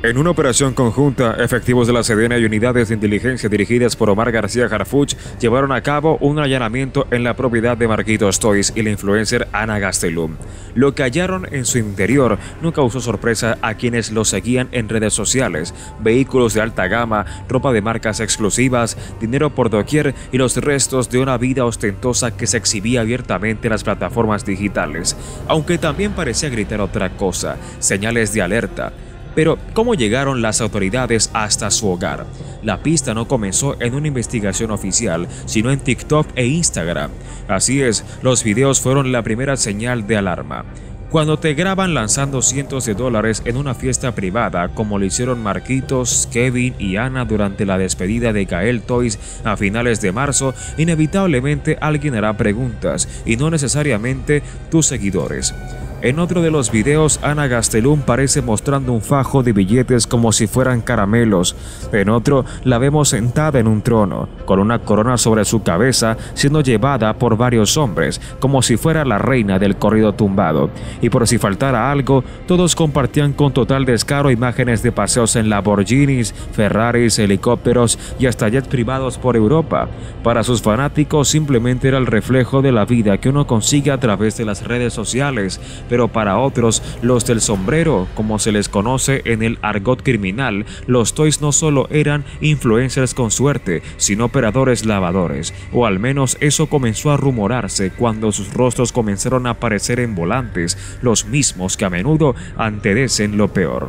En una operación conjunta, efectivos de la Sedena y unidades de inteligencia dirigidas por Omar García Harfuch llevaron a cabo un allanamiento en la propiedad de Marquitos Toys y la influencer Ana Gastelum. Lo que hallaron en su interior no causó sorpresa a quienes lo seguían en redes sociales: vehículos de alta gama, ropa de marcas exclusivas, dinero por doquier y los restos de una vida ostentosa que se exhibía abiertamente en las plataformas digitales. Aunque también parecía gritar otra cosa: señales de alerta. Pero, ¿cómo llegaron las autoridades hasta su hogar? La pista no comenzó en una investigación oficial, sino en TikTok e Instagram. Así es, los videos fueron la primera señal de alarma. Cuando te graban lanzando cientos de dólares en una fiesta privada, como lo hicieron Marquitos, Kevin y Ana durante la despedida de Gael Toys a finales de marzo, inevitablemente alguien hará preguntas, y no necesariamente tus seguidores. En otro de los videos, Ana Gastelum parece mostrando un fajo de billetes como si fueran caramelos. En otro, la vemos sentada en un trono, con una corona sobre su cabeza, siendo llevada por varios hombres, como si fuera la reina del corrido tumbado. Y por si faltara algo, todos compartían con total descaro imágenes de paseos en Lamborghinis, Ferraris, helicópteros y hasta jets privados por Europa. Para sus fanáticos simplemente era el reflejo de la vida que uno consigue a través de las redes sociales. Pero para otros, los del sombrero, como se les conoce en el argot criminal, los Toys no solo eran influencers con suerte, sino operadores lavadores, o al menos eso comenzó a rumorarse cuando sus rostros comenzaron a aparecer en volantes, los mismos que a menudo anteceden lo peor.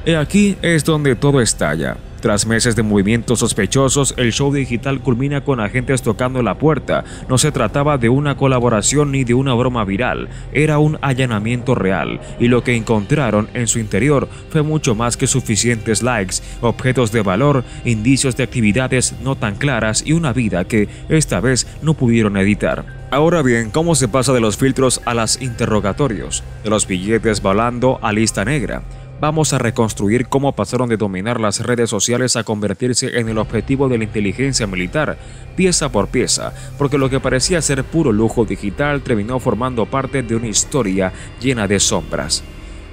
Y aquí es donde todo estalla. Tras meses de movimientos sospechosos, el show digital culmina con agentes tocando la puerta. No se trataba de una colaboración ni de una broma viral, era un allanamiento real, y lo que encontraron en su interior fue mucho más que suficientes likes, objetos de valor, indicios de actividades no tan claras y una vida que, esta vez, no pudieron editar. Ahora bien, ¿cómo se pasa de los filtros a los interrogatorios? De los billetes volando a lista negra. Vamos a reconstruir cómo pasaron de dominar las redes sociales a convertirse en el objetivo de la inteligencia militar, pieza por pieza, porque lo que parecía ser puro lujo digital terminó formando parte de una historia llena de sombras.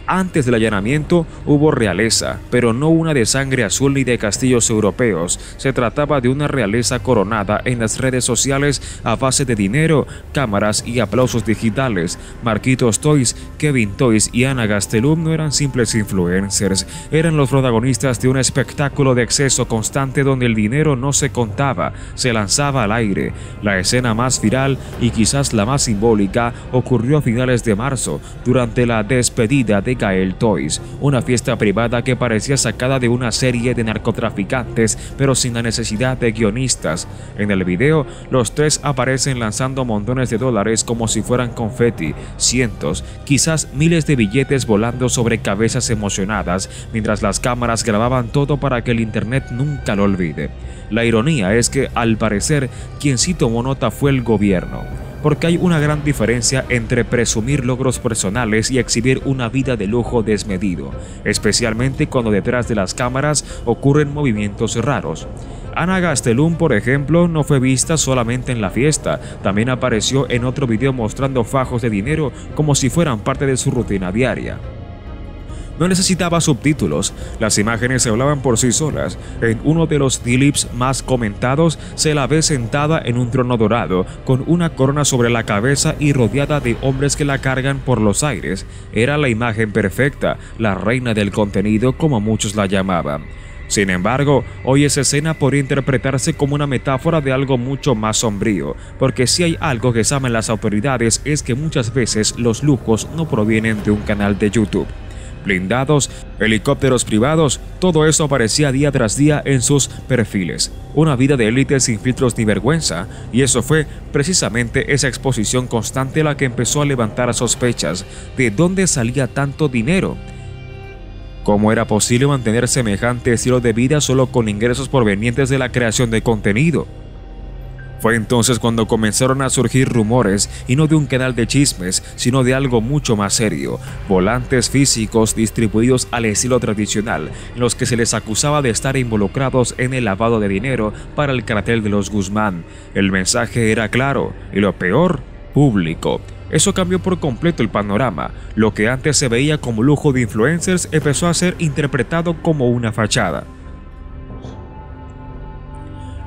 Antes del allanamiento hubo realeza, pero no una de sangre azul ni de castillos europeos. Se trataba de una realeza coronada en las redes sociales a base de dinero, cámaras y aplausos digitales. Marquitos Toys, Kevin Toys y Ana Gastelum no eran simples influencers, eran los protagonistas de un espectáculo de exceso constante donde el dinero no se contaba, se lanzaba al aire. La escena más viral y quizás la más simbólica ocurrió a finales de marzo, durante la despedida de Gael Toys, una fiesta privada que parecía sacada de una serie de narcotraficantes, pero sin la necesidad de guionistas. En el video, los tres aparecen lanzando montones de dólares como si fueran confeti, cientos, quizás miles de billetes volando sobre cabezas emocionadas, mientras las cámaras grababan todo para que el internet nunca lo olvide. La ironía es que, al parecer, quien sí tomó nota fue el gobierno. Porque hay una gran diferencia entre presumir logros personales y exhibir una vida de lujo desmedido, especialmente cuando detrás de las cámaras ocurren movimientos raros. Ana Gastelum, por ejemplo, no fue vista solamente en la fiesta, también apareció en otro video mostrando fajos de dinero como si fueran parte de su rutina diaria. No necesitaba subtítulos, las imágenes se hablaban por sí solas. En uno de los clips más comentados se la ve sentada en un trono dorado, con una corona sobre la cabeza y rodeada de hombres que la cargan por los aires. Era la imagen perfecta, la reina del contenido como muchos la llamaban. Sin embargo, hoy esa escena podría interpretarse como una metáfora de algo mucho más sombrío, porque si hay algo que saben las autoridades es que muchas veces los lujos no provienen de un canal de YouTube. Blindados, helicópteros privados, todo eso aparecía día tras día en sus perfiles. Una vida de élite sin filtros ni vergüenza, y eso fue precisamente esa exposición constante la que empezó a levantar sospechas. ¿De dónde salía tanto dinero? ¿Cómo era posible mantener semejante estilo de vida solo con ingresos provenientes de la creación de contenido? Fue entonces cuando comenzaron a surgir rumores, y no de un canal de chismes, sino de algo mucho más serio: volantes físicos distribuidos al estilo tradicional, en los que se les acusaba de estar involucrados en el lavado de dinero para el cartel de los Guzmán. El mensaje era claro, y lo peor, público. Eso cambió por completo el panorama. Lo que antes se veía como lujo de influencers empezó a ser interpretado como una fachada.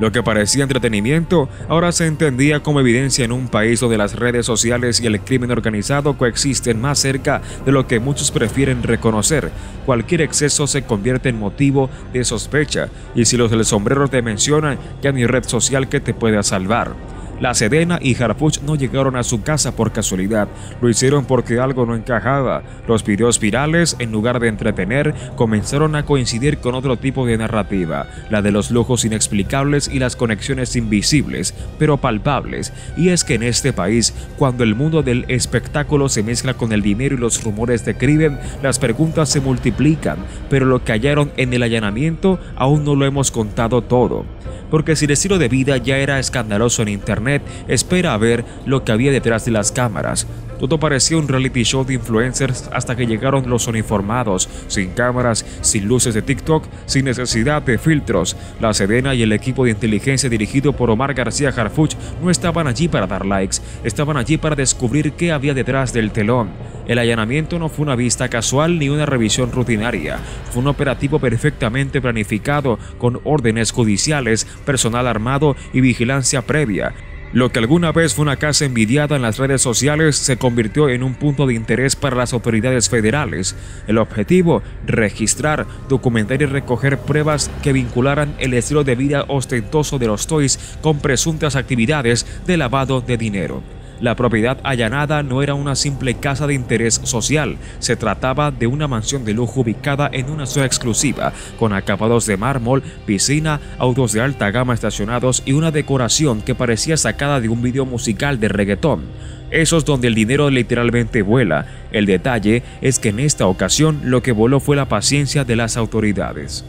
Lo que parecía entretenimiento ahora se entendía como evidencia en un país donde las redes sociales y el crimen organizado coexisten más cerca de lo que muchos prefieren reconocer. Cualquier exceso se convierte en motivo de sospecha, y si los del sombrero te mencionan, ya no hay red social que te pueda salvar. La Sedena y Harfuch no llegaron a su casa por casualidad, lo hicieron porque algo no encajaba. Los videos virales, en lugar de entretener, comenzaron a coincidir con otro tipo de narrativa, la de los lujos inexplicables y las conexiones invisibles, pero palpables. Y es que en este país, cuando el mundo del espectáculo se mezcla con el dinero y los rumores de crimen, las preguntas se multiplican, pero lo que hallaron en el allanamiento aún no lo hemos contado todo. Porque si el estilo de vida ya era escandaloso en internet, espera a ver lo que había detrás de las cámaras. Todo parecía un reality show de influencers hasta que llegaron los uniformados, sin cámaras, sin luces de TikTok, sin necesidad de filtros. La Sedena y el equipo de inteligencia dirigido por Omar García Harfuch no estaban allí para dar likes, estaban allí para descubrir qué había detrás del telón. El allanamiento no fue una vista casual ni una revisión rutinaria, fue un operativo perfectamente planificado, con órdenes judiciales, personal armado y vigilancia previa. Lo que alguna vez fue una casa envidiada en las redes sociales se convirtió en un punto de interés para las autoridades federales. El objetivo: registrar, documentar y recoger pruebas que vincularan el estilo de vida ostentoso de los Toys con presuntas actividades de lavado de dinero. La propiedad allanada no era una simple casa de interés social, se trataba de una mansión de lujo ubicada en una zona exclusiva, con acabados de mármol, piscina, autos de alta gama estacionados y una decoración que parecía sacada de un video musical de reggaetón. Esos donde el dinero literalmente vuela. El detalle es que en esta ocasión lo que voló fue la paciencia de las autoridades.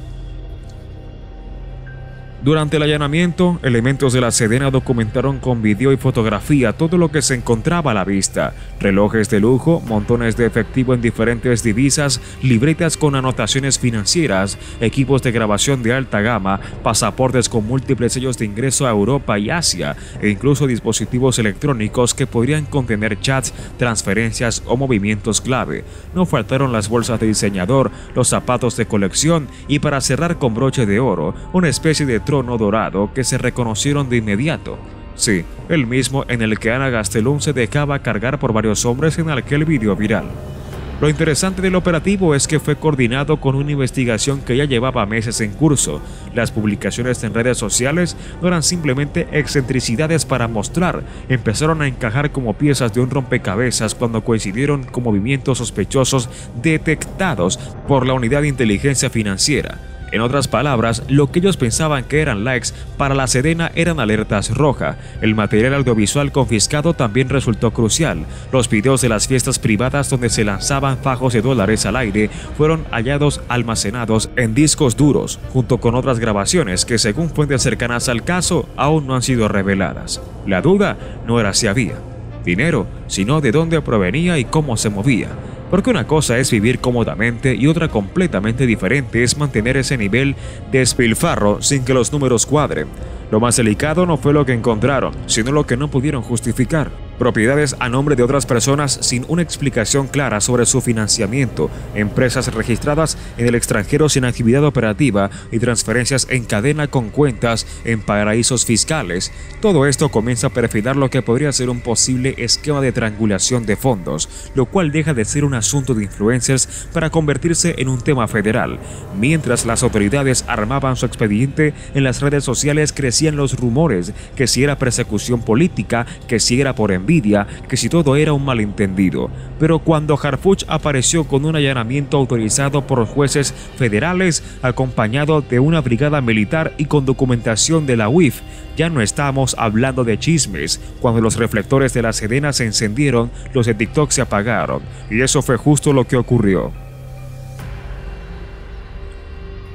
Durante el allanamiento, elementos de la Sedena documentaron con video y fotografía todo lo que se encontraba a la vista: relojes de lujo, montones de efectivo en diferentes divisas, libretas con anotaciones financieras, equipos de grabación de alta gama, pasaportes con múltiples sellos de ingreso a Europa y Asia, e incluso dispositivos electrónicos que podrían contener chats, transferencias o movimientos clave. No faltaron las bolsas de diseñador, los zapatos de colección y, para cerrar con broche de oro, una especie de trono dorado que se reconocieron de inmediato. Sí, el mismo en el que Ana Gastelum se dejaba cargar por varios hombres en aquel video viral. Lo interesante del operativo es que fue coordinado con una investigación que ya llevaba meses en curso. Las publicaciones en redes sociales no eran simplemente excentricidades para mostrar, empezaron a encajar como piezas de un rompecabezas cuando coincidieron con movimientos sospechosos detectados por la unidad de inteligencia financiera. En otras palabras, lo que ellos pensaban que eran likes, para la Sedena eran alertas rojas. El material audiovisual confiscado también resultó crucial. Los videos de las fiestas privadas donde se lanzaban fajos de dólares al aire fueron hallados almacenados en discos duros, junto con otras grabaciones que, según fuentes cercanas al caso, aún no han sido reveladas. La duda no era si había dinero, sino de dónde provenía y cómo se movía. Porque una cosa es vivir cómodamente y otra completamente diferente es mantener ese nivel de despilfarro sin que los números cuadren. Lo más delicado no fue lo que encontraron, sino lo que no pudieron justificar. Propiedades a nombre de otras personas sin una explicación clara sobre su financiamiento, empresas registradas en el extranjero sin actividad operativa y transferencias en cadena con cuentas en paraísos fiscales. Todo esto comienza a perfilar lo que podría ser un posible esquema de triangulación de fondos, lo cual deja de ser un asunto de influencers para convertirse en un tema federal. Mientras las autoridades armaban su expediente, en las redes sociales crecían los rumores que si era persecución política, que si era por envidia, que si todo era un malentendido. Pero cuando Harfuch apareció con un allanamiento autorizado por jueces federales, acompañado de una brigada militar y con documentación de la UIF, ya no estábamos hablando de chismes. Cuando los reflectores de la Sedena se encendieron, los de TikTok se apagaron, y eso fue justo lo que ocurrió.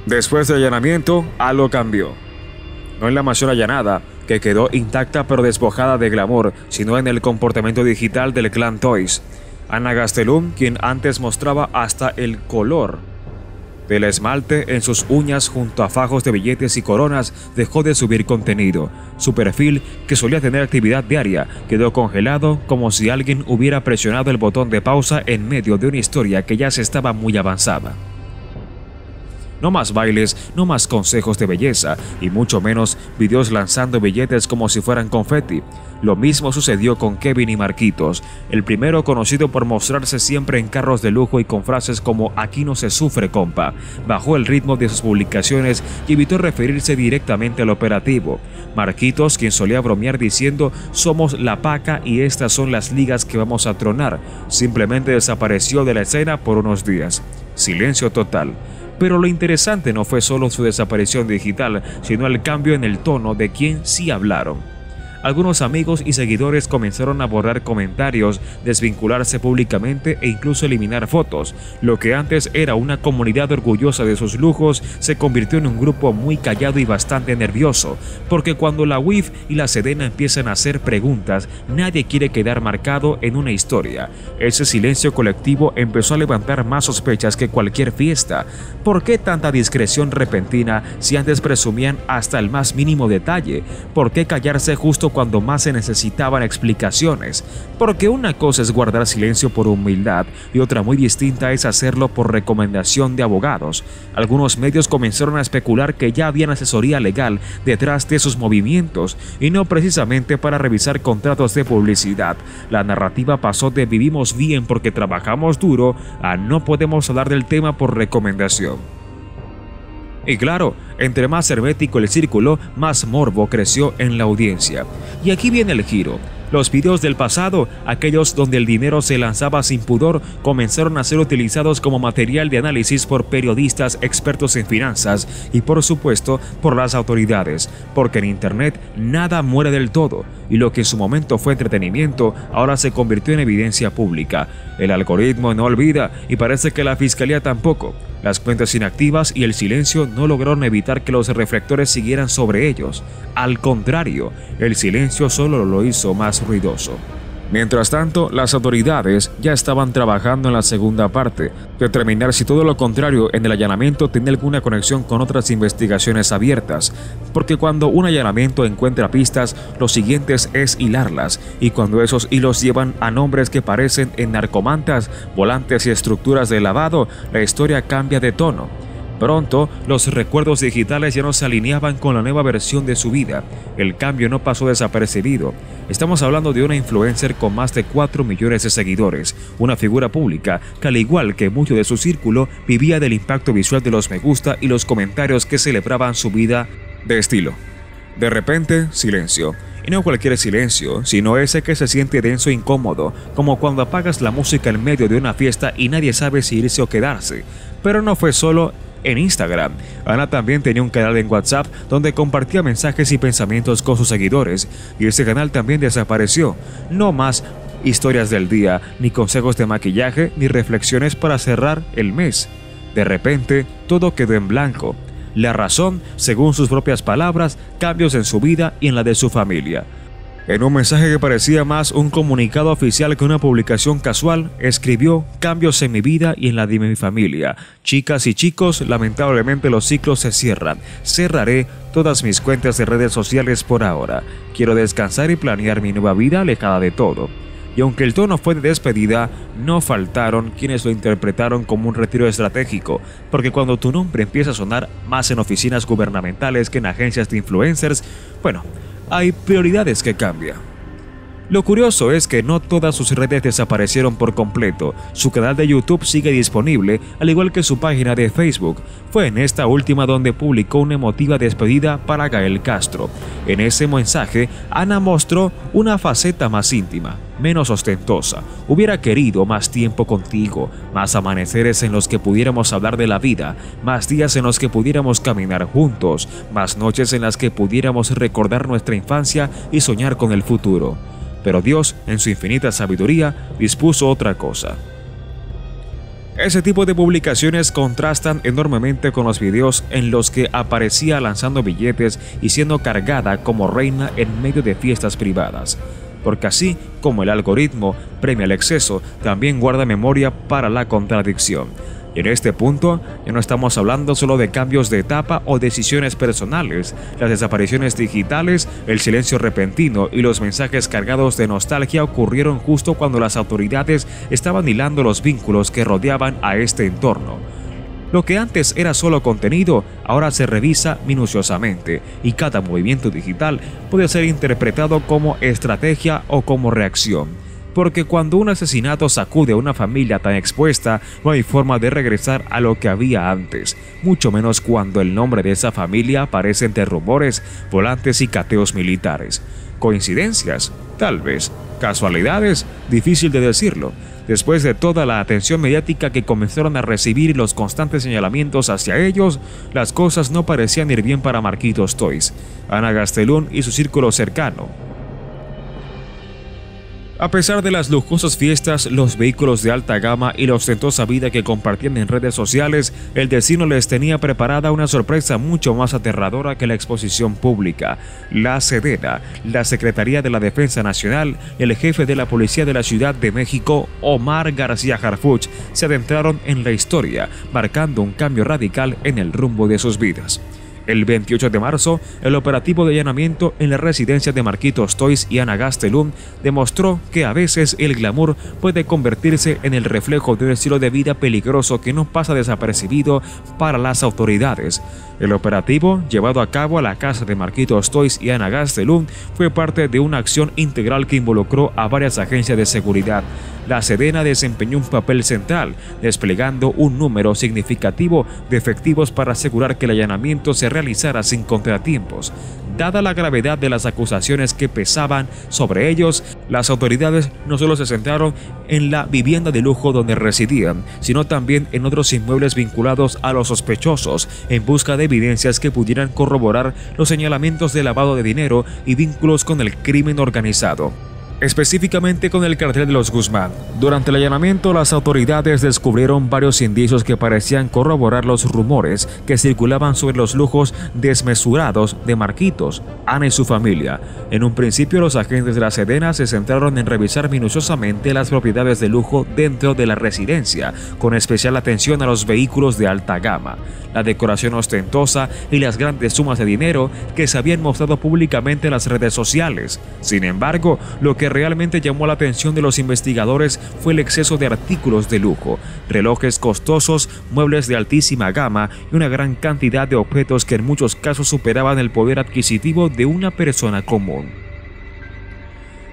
Después del allanamiento, algo cambió. No en la mansión allanada, que quedó intacta pero despojada de glamour, sino en el comportamiento digital del clan Toys. Ana Gastelum, quien antes mostraba hasta el color Del esmalte en sus uñas junto a fajos de billetes y coronas dejó de subir contenido. Su perfil, que solía tener actividad diaria, quedó congelado como si alguien hubiera presionado el botón de pausa en medio de una historia que ya se estaba muy avanzada. No más bailes, no más consejos de belleza y mucho menos videos lanzando billetes como si fueran confeti. Lo mismo sucedió con Kevin y Marquitos, el primero conocido por mostrarse siempre en carros de lujo y con frases como "aquí no se sufre, compa". Bajó el ritmo de sus publicaciones y evitó referirse directamente al operativo. Marquitos, quien solía bromear diciendo "somos la paca y estas son las ligas que vamos a tronar", simplemente desapareció de la escena por unos días. Silencio total. Pero lo interesante no fue solo su desaparición digital, sino el cambio en el tono de quien sí hablaron. Algunos amigos y seguidores comenzaron a borrar comentarios, desvincularse públicamente e incluso eliminar fotos. Lo que antes era una comunidad orgullosa de sus lujos se convirtió en un grupo muy callado y bastante nervioso, porque cuando la UIF y la Sedena empiezan a hacer preguntas, nadie quiere quedar marcado en una historia. Ese silencio colectivo empezó a levantar más sospechas que cualquier fiesta. ¿Por qué tanta discreción repentina si antes presumían hasta el más mínimo detalle? ¿Por qué callarse justo cuando más se necesitaban explicaciones? Porque una cosa es guardar silencio por humildad y otra muy distinta es hacerlo por recomendación de abogados. Algunos medios comenzaron a especular que ya había asesoría legal detrás de sus movimientos y no precisamente para revisar contratos de publicidad. La narrativa pasó de "vivimos bien porque trabajamos duro" a "no podemos hablar del tema por recomendación". Y claro, entre más hermético el círculo, más morbo creció en la audiencia. Y aquí viene el giro. Los videos del pasado, aquellos donde el dinero se lanzaba sin pudor, comenzaron a ser utilizados como material de análisis por periodistas expertos en finanzas y por supuesto por las autoridades, porque en internet nada muere del todo y lo que en su momento fue entretenimiento ahora se convirtió en evidencia pública. El algoritmo no olvida y parece que la fiscalía tampoco. Las cuentas inactivas y el silencio no lograron evitar que los reflectores siguieran sobre ellos. Al contrario, el silencio solo lo hizo más ruidoso. Mientras tanto, las autoridades ya estaban trabajando en la segunda parte, determinar si todo lo contrario en el allanamiento tiene alguna conexión con otras investigaciones abiertas, porque cuando un allanamiento encuentra pistas, lo siguiente es hilarlas, y cuando esos hilos llevan a nombres que parecen en narcomantas, volantes y estructuras de lavado, la historia cambia de tono. Pronto, los recuerdos digitales ya no se alineaban con la nueva versión de su vida. El cambio no pasó desapercibido. Estamos hablando de una influencer con más de 4 millones de seguidores, una figura pública que, al igual que mucho de su círculo, vivía del impacto visual de los me gusta y los comentarios que celebraban su vida de estilo. De repente, silencio. Y no cualquier silencio, sino ese que se siente denso e incómodo, como cuando apagas la música en medio de una fiesta y nadie sabe si irse o quedarse. Pero no fue solo en Instagram. Ana también tenía un canal en WhatsApp donde compartía mensajes y pensamientos con sus seguidores, y ese canal también desapareció. No más historias del día, ni consejos de maquillaje, ni reflexiones para cerrar el mes. De repente, todo quedó en blanco. La razón, según sus propias palabras, cambios en su vida y en la de su familia. En un mensaje que parecía más un comunicado oficial que una publicación casual, escribió: "Cambios en mi vida y en la de mi familia. Chicas y chicos, lamentablemente los ciclos se cierran. Cerraré todas mis cuentas de redes sociales por ahora. Quiero descansar y planear mi nueva vida alejada de todo". Y aunque el tono fue de despedida, no faltaron quienes lo interpretaron como un retiro estratégico, porque cuando tu nombre empieza a sonar más en oficinas gubernamentales que en agencias de influencers, bueno, hay prioridades que cambian. Lo curioso es que no todas sus redes desaparecieron por completo. Su canal de YouTube sigue disponible, al igual que su página de Facebook. Fue en esta última donde publicó una emotiva despedida para Gael Castro. En ese mensaje, Ana mostró una faceta más íntima, menos ostentosa. Hubiera querido más tiempo contigo, más amaneceres en los que pudiéramos hablar de la vida, más días en los que pudiéramos caminar juntos, más noches en las que pudiéramos recordar nuestra infancia y soñar con el futuro. Pero Dios, en su infinita sabiduría, dispuso otra cosa. Ese tipo de publicaciones contrastan enormemente con los videos en los que aparecía lanzando billetes y siendo cargada como reina en medio de fiestas privadas. Porque así como el algoritmo premia el exceso, también guarda memoria para la contradicción. Y en este punto ya no estamos hablando solo de cambios de etapa o decisiones personales. Las desapariciones digitales, el silencio repentino y los mensajes cargados de nostalgia ocurrieron justo cuando las autoridades estaban hilando los vínculos que rodeaban a este entorno. Lo que antes era solo contenido, ahora se revisa minuciosamente, y cada movimiento digital puede ser interpretado como estrategia o como reacción. Porque cuando un asesinato sacude a una familia tan expuesta, no hay forma de regresar a lo que había antes, mucho menos cuando el nombre de esa familia aparece entre rumores, volantes y cateos militares. ¿Coincidencias? Tal vez. ¿Casualidades? Difícil de decirlo. Después de toda la atención mediática que comenzaron a recibir y los constantes señalamientos hacia ellos, las cosas no parecían ir bien para Marquitos Toys, Ana Gastelum y su círculo cercano. A pesar de las lujosas fiestas, los vehículos de alta gama y la ostentosa vida que compartían en redes sociales, el destino les tenía preparada una sorpresa mucho más aterradora que la exposición pública. La Sedena, la Secretaría de la Defensa Nacional y el jefe de la Policía de la Ciudad de México, Omar García Harfuch, se adentraron en la historia, marcando un cambio radical en el rumbo de sus vidas. El 28 de marzo, el operativo de allanamiento en la residencia de Marquitos Toys y Ana Gastelum demostró que a veces el glamour puede convertirse en el reflejo de un estilo de vida peligroso que no pasa desapercibido para las autoridades. El operativo, llevado a cabo a la casa de Marquitos Toys y Ana Gastelum, fue parte de una acción integral que involucró a varias agencias de seguridad. La Sedena desempeñó un papel central, desplegando un número significativo de efectivos para asegurar que el allanamiento se realizara sin contratiempos. Dada la gravedad de las acusaciones que pesaban sobre ellos, las autoridades no solo se centraron en la vivienda de lujo donde residían, sino también en otros inmuebles vinculados a los sospechosos, en busca de evidencias que pudieran corroborar los señalamientos de lavado de dinero y vínculos con el crimen organizado. Específicamente con el cartel de los Guzmán. Durante el allanamiento, las autoridades descubrieron varios indicios que parecían corroborar los rumores que circulaban sobre los lujos desmesurados de Marquitos, Ana y su familia. En un principio, los agentes de la Sedena se centraron en revisar minuciosamente las propiedades de lujo dentro de la residencia, con especial atención a los vehículos de alta gama, la decoración ostentosa y las grandes sumas de dinero que se habían mostrado públicamente en las redes sociales. Sin embargo, lo que realmente llamó la atención de los investigadores fue el exceso de artículos de lujo, relojes costosos, muebles de altísima gama y una gran cantidad de objetos que en muchos casos superaban el poder adquisitivo de una persona común.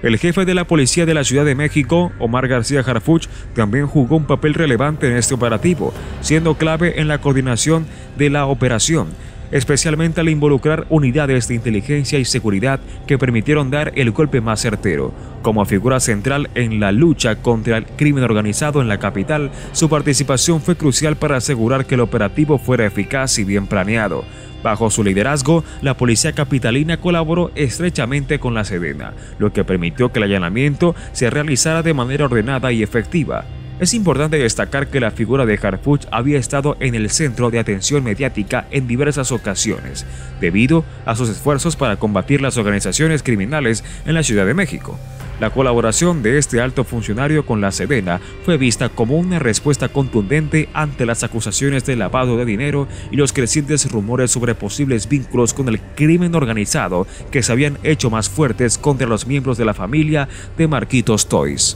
El jefe de la Policía de la Ciudad de México, Omar García Harfuch, también jugó un papel relevante en este operativo, siendo clave en la coordinación de la operación, especialmente al involucrar unidades de inteligencia y seguridad que permitieron dar el golpe más certero. Como figura central en la lucha contra el crimen organizado en la capital, su participación fue crucial para asegurar que el operativo fuera eficaz y bien planeado. Bajo su liderazgo, la policía capitalina colaboró estrechamente con la Sedena, lo que permitió que el allanamiento se realizara de manera ordenada y efectiva. Es importante destacar que la figura de Harfuch había estado en el centro de atención mediática en diversas ocasiones, debido a sus esfuerzos para combatir las organizaciones criminales en la Ciudad de México. La colaboración de este alto funcionario con la Sedena fue vista como una respuesta contundente ante las acusaciones de lavado de dinero y los crecientes rumores sobre posibles vínculos con el crimen organizado que se habían hecho más fuertes contra los miembros de la familia de Marquitos Toys.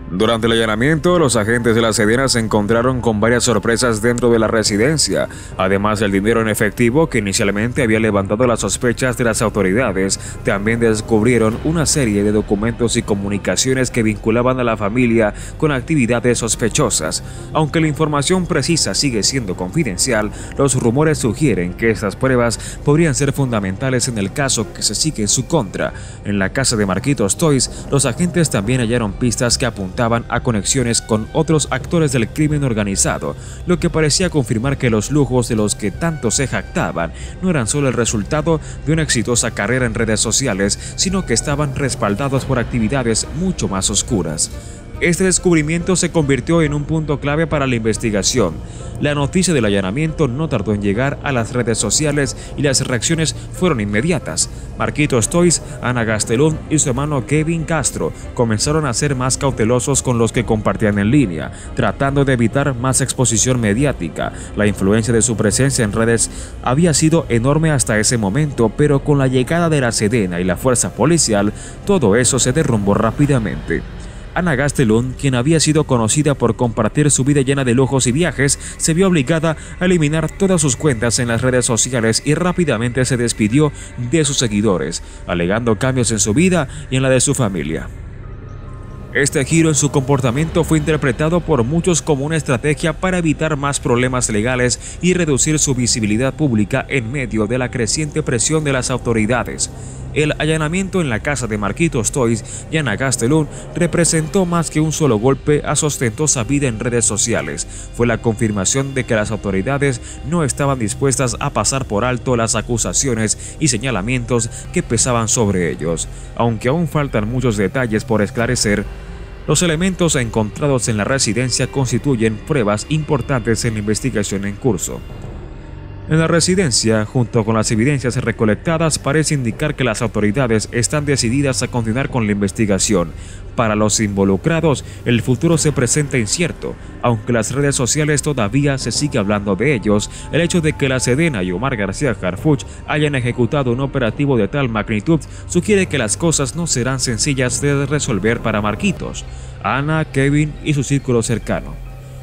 Durante el allanamiento, los agentes de la Sedena se encontraron con varias sorpresas dentro de la residencia. Además del dinero en efectivo que inicialmente había levantado las sospechas de las autoridades, también descubrieron una serie de documentos y comunicaciones que vinculaban a la familia con actividades sospechosas. Aunque la información precisa sigue siendo confidencial, los rumores sugieren que estas pruebas podrían ser fundamentales en el caso que se sigue en su contra. En la casa de Marquitos Toys, los agentes también hallaron pistas que apuntaban a conexiones con otros actores del crimen organizado, lo que parecía confirmar que los lujos de los que tanto se jactaban no eran solo el resultado de una exitosa carrera en redes sociales, sino que estaban respaldados por actividades mucho más oscuras. Este descubrimiento se convirtió en un punto clave para la investigación. La noticia del allanamiento no tardó en llegar a las redes sociales y las reacciones fueron inmediatas. Marquitos Toys, Ana Gastelum y su hermano Kevin Castro comenzaron a ser más cautelosos con los que compartían en línea, tratando de evitar más exposición mediática. La influencia de su presencia en redes había sido enorme hasta ese momento, pero con la llegada de la Sedena y la fuerza policial, todo eso se derrumbó rápidamente. Ana Gastelum, quien había sido conocida por compartir su vida llena de lujos y viajes, se vio obligada a eliminar todas sus cuentas en las redes sociales y rápidamente se despidió de sus seguidores, alegando cambios en su vida y en la de su familia. Este giro en su comportamiento fue interpretado por muchos como una estrategia para evitar más problemas legales y reducir su visibilidad pública en medio de la creciente presión de las autoridades. El allanamiento en la casa de Marquitos Toys y Ana Gastelum representó más que un solo golpe a su ostentosa vida en redes sociales. Fue la confirmación de que las autoridades no estaban dispuestas a pasar por alto las acusaciones y señalamientos que pesaban sobre ellos. Aunque aún faltan muchos detalles por esclarecer, los elementos encontrados en la residencia constituyen pruebas importantes en la investigación en curso. En la residencia, junto con las evidencias recolectadas, parece indicar que las autoridades están decididas a continuar con la investigación. Para los involucrados, el futuro se presenta incierto. Aunque las redes sociales todavía se sigue hablando de ellos, el hecho de que la Sedena y Omar García Harfuch hayan ejecutado un operativo de tal magnitud sugiere que las cosas no serán sencillas de resolver para Marquitos, Ana, Kevin y su círculo cercano.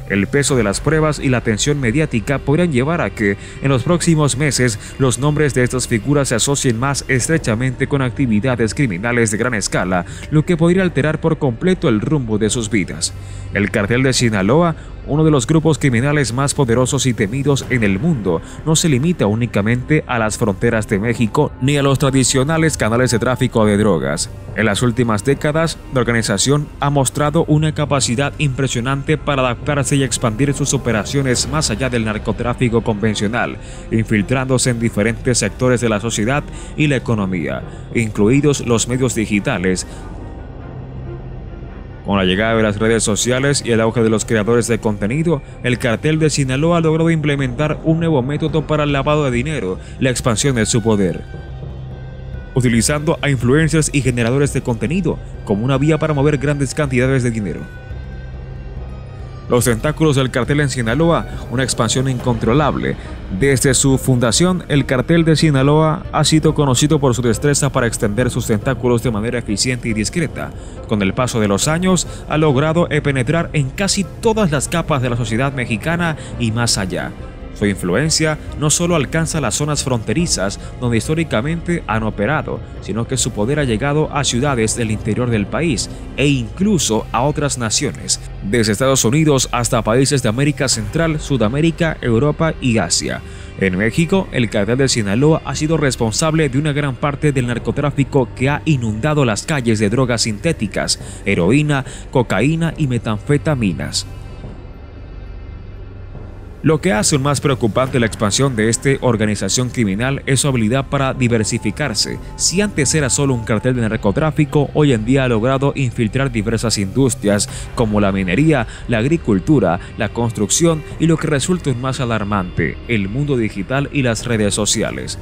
El peso de las pruebas y la atención mediática podrían llevar a que, en los próximos meses, los nombres de estas figuras se asocien más estrechamente con actividades criminales de gran escala, lo que podría alterar por completo el rumbo de sus vidas. El Cartel de Sinaloa, uno de los grupos criminales más poderosos y temidos en el mundo, no se limita únicamente a las fronteras de México ni a los tradicionales canales de tráfico de drogas. En las últimas décadas, la organización ha mostrado una capacidad impresionante para adaptarse y expandir sus operaciones más allá del narcotráfico convencional, infiltrándose en diferentes sectores de la sociedad y la economía, incluidos los medios digitales. Con la llegada de las redes sociales y el auge de los creadores de contenido, el Cartel de Sinaloa ha logrado implementar un nuevo método para el lavado de dinero, la expansión de su poder, utilizando a influencers y generadores de contenido como una vía para mover grandes cantidades de dinero. Los tentáculos del cartel en Sinaloa, una expansión incontrolable. Desde su fundación, el Cartel de Sinaloa ha sido conocido por su destreza para extender sus tentáculos de manera eficiente y discreta. Con el paso de los años, ha logrado penetrar en casi todas las capas de la sociedad mexicana y más allá. Su influencia no solo alcanza las zonas fronterizas donde históricamente han operado, sino que su poder ha llegado a ciudades del interior del país e incluso a otras naciones, desde Estados Unidos hasta países de América Central, Sudamérica, Europa y Asia. En México, el Cartel de Sinaloa ha sido responsable de una gran parte del narcotráfico que ha inundado las calles de drogas sintéticas, heroína, cocaína y metanfetaminas. Lo que hace aún más preocupante la expansión de esta organización criminal es su habilidad para diversificarse. Si antes era solo un cartel de narcotráfico, hoy en día ha logrado infiltrar diversas industrias como la minería, la agricultura, la construcción y lo que resulta aún más alarmante, el mundo digital y las redes sociales.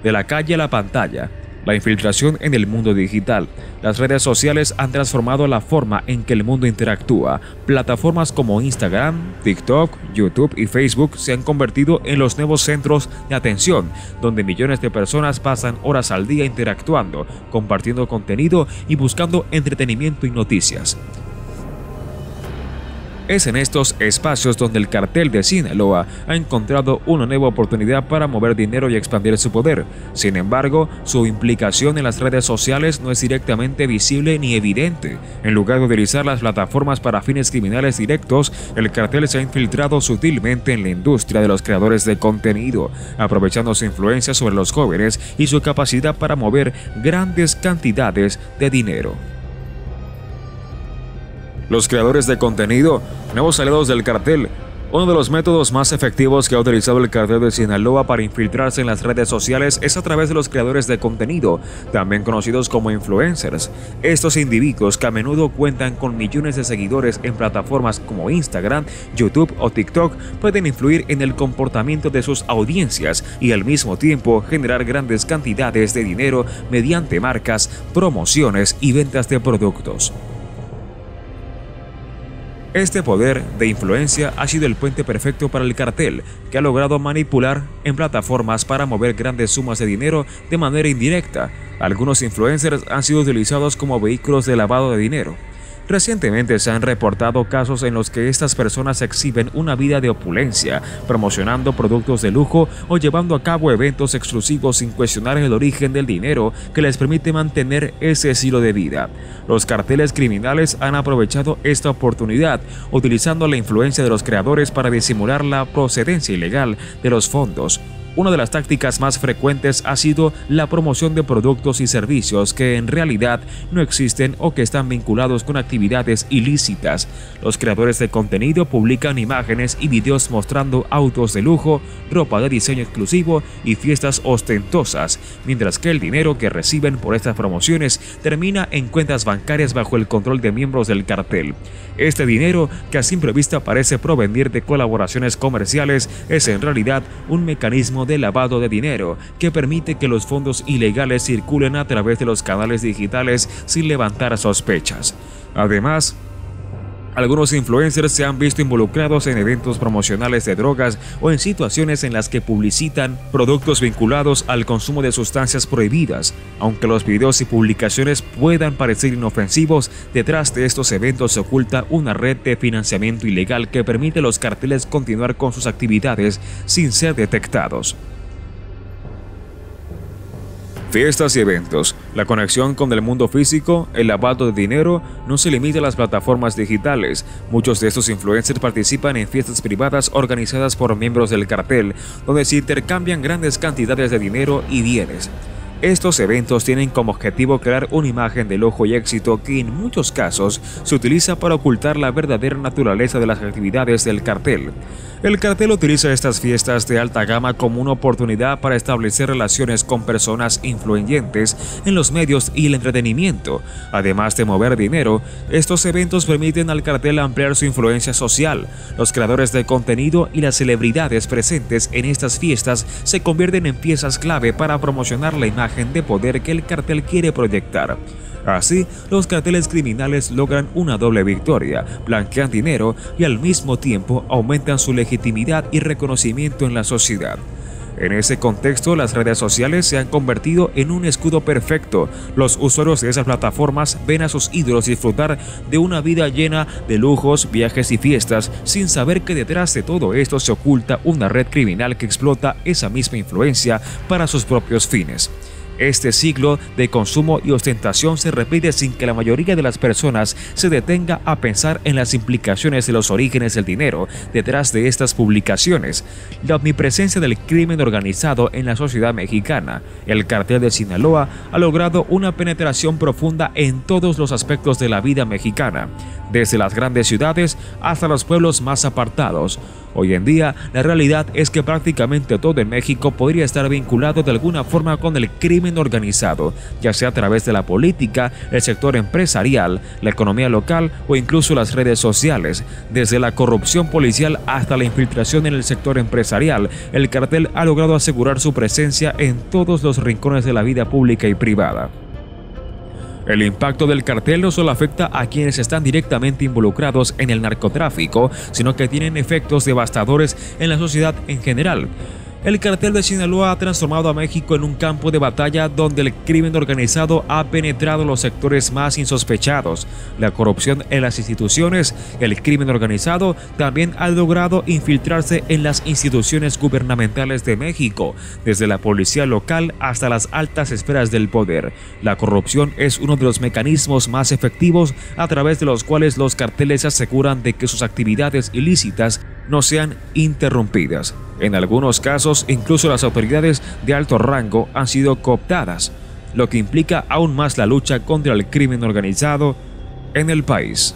De la calle a la pantalla. La infiltración en el mundo digital. Las redes sociales han transformado la forma en que el mundo interactúa. Plataformas como Instagram, TikTok, YouTube y Facebook se han convertido en los nuevos centros de atención, donde millones de personas pasan horas al día interactuando, compartiendo contenido y buscando entretenimiento y noticias. Es en estos espacios donde el Cartel de Sinaloa ha encontrado una nueva oportunidad para mover dinero y expandir su poder. Sin embargo, su implicación en las redes sociales no es directamente visible ni evidente. En lugar de utilizar las plataformas para fines criminales directos, el cartel se ha infiltrado sutilmente en la industria de los creadores de contenido, aprovechando su influencia sobre los jóvenes y su capacidad para mover grandes cantidades de dinero. Los creadores de contenido, nuevos aliados del cartel, Uno de los métodos más efectivos que ha utilizado el cartel de Sinaloa para infiltrarse en las redes sociales es a través de los creadores de contenido, también conocidos como influencers. Estos individuos, que a menudo cuentan con millones de seguidores en plataformas como Instagram, YouTube o TikTok, pueden influir en el comportamiento de sus audiencias y al mismo tiempo generar grandes cantidades de dinero mediante marcas, promociones y ventas de productos. Este poder de influencia ha sido el puente perfecto para el cartel, que ha logrado manipular en plataformas para mover grandes sumas de dinero de manera indirecta. Algunos influencers han sido utilizados como vehículos de lavado de dinero. Recientemente se han reportado casos en los que estas personas exhiben una vida de opulencia, promocionando productos de lujo o llevando a cabo eventos exclusivos sin cuestionar el origen del dinero que les permite mantener ese estilo de vida. Los carteles criminales han aprovechado esta oportunidad, utilizando la influencia de los creadores para disimular la procedencia ilegal de los fondos. Una de las tácticas más frecuentes ha sido la promoción de productos y servicios que en realidad no existen o que están vinculados con actividades ilícitas. Los creadores de contenido publican imágenes y videos mostrando autos de lujo, ropa de diseño exclusivo y fiestas ostentosas, mientras que el dinero que reciben por estas promociones termina en cuentas bancarias bajo el control de miembros del cartel. Este dinero, que a simple vista parece provenir de colaboraciones comerciales, es en realidad un mecanismo de lavado de dinero que permite que los fondos ilegales circulen a través de los canales digitales sin levantar sospechas. Además, algunos influencers se han visto involucrados en eventos promocionales de drogas o en situaciones en las que publicitan productos vinculados al consumo de sustancias prohibidas. Aunque los videos y publicaciones puedan parecer inofensivos, detrás de estos eventos se oculta una red de financiamiento ilegal que permite a los carteles continuar con sus actividades sin ser detectados. Fiestas y eventos. La conexión con el mundo físico, el lavado de dinero, no se limita a las plataformas digitales. Muchos de estos influencers participan en fiestas privadas organizadas por miembros del cartel, donde se intercambian grandes cantidades de dinero y bienes. Estos eventos tienen como objetivo crear una imagen de lujo y éxito que en muchos casos se utiliza para ocultar la verdadera naturaleza de las actividades del cartel. El cartel utiliza estas fiestas de alta gama como una oportunidad para establecer relaciones con personas influyentes en los medios y el entretenimiento. Además de mover dinero, estos eventos permiten al cartel ampliar su influencia social. Los creadores de contenido y las celebridades presentes en estas fiestas se convierten en piezas clave para promocionar la imagen de poder que el cartel quiere proyectar. Así, los carteles criminales logran una doble victoria: blanquean dinero y al mismo tiempo aumentan su legitimidad y reconocimiento en la sociedad. En ese contexto, las redes sociales se han convertido en un escudo perfecto. Los usuarios de esas plataformas ven a sus ídolos disfrutar de una vida llena de lujos, viajes y fiestas, sin saber que detrás de todo esto se oculta una red criminal que explota esa misma influencia para sus propios fines. Este ciclo de consumo y ostentación se repite sin que la mayoría de las personas se detenga a pensar en las implicaciones de los orígenes del dinero detrás de estas publicaciones. La omnipresencia del crimen organizado en la sociedad mexicana. El cartel de Sinaloa ha logrado una penetración profunda en todos los aspectos de la vida mexicana, desde las grandes ciudades hasta los pueblos más apartados. Hoy en día, la realidad es que prácticamente todo en México podría estar vinculado de alguna forma con el crimen organizado, ya sea a través de la política, el sector empresarial, la economía local o incluso las redes sociales. Desde la corrupción policial hasta la infiltración en el sector empresarial, el cartel ha logrado asegurar su presencia en todos los rincones de la vida pública y privada. El impacto del cartel no solo afecta a quienes están directamente involucrados en el narcotráfico, sino que tienen efectos devastadores en la sociedad en general. El cartel de Sinaloa ha transformado a México en un campo de batalla donde el crimen organizado ha penetrado los sectores más insospechados. La corrupción en las instituciones, el crimen organizado también ha logrado infiltrarse en las instituciones gubernamentales de México, desde la policía local hasta las altas esferas del poder. La corrupción es uno de los mecanismos más efectivos a través de los cuales los carteles se aseguran de que sus actividades ilícitas no sean interrumpidas. En algunos casos, incluso las autoridades de alto rango han sido cooptadas, lo que implica aún más la lucha contra el crimen organizado en el país.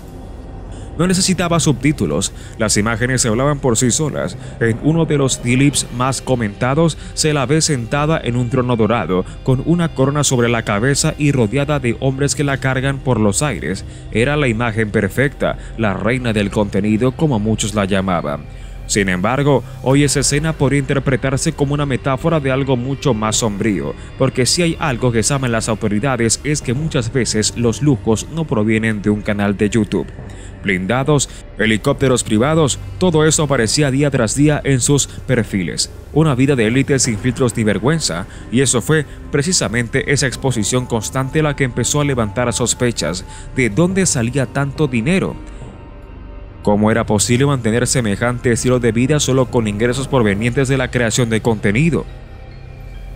No necesitaba subtítulos, las imágenes se hablaban por sí solas. En uno de los clips más comentados se la ve sentada en un trono dorado, con una corona sobre la cabeza y rodeada de hombres que la cargan por los aires. Era la imagen perfecta, la reina del contenido como muchos la llamaban. Sin embargo, hoy esa escena podría interpretarse como una metáfora de algo mucho más sombrío, porque si hay algo que saben las autoridades es que muchas veces los lujos no provienen de un canal de YouTube. Blindados, helicópteros privados, todo eso aparecía día tras día en sus perfiles. Una vida de élite sin filtros ni vergüenza, y eso fue precisamente esa exposición constante la que empezó a levantar sospechas de dónde salía tanto dinero. ¿Cómo era posible mantener semejante estilo de vida solo con ingresos provenientes de la creación de contenido?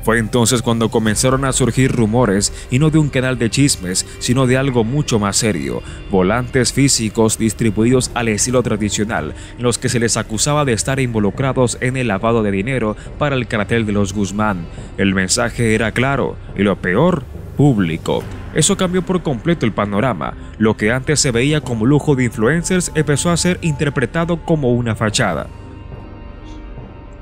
Fue entonces cuando comenzaron a surgir rumores, y no de un canal de chismes, sino de algo mucho más serio: volantes físicos distribuidos al estilo tradicional, en los que se les acusaba de estar involucrados en el lavado de dinero para el cartel de los Guzmán. El mensaje era claro, y lo peor, público. Eso cambió por completo el panorama. Lo que antes se veía como lujo de influencers empezó a ser interpretado como una fachada.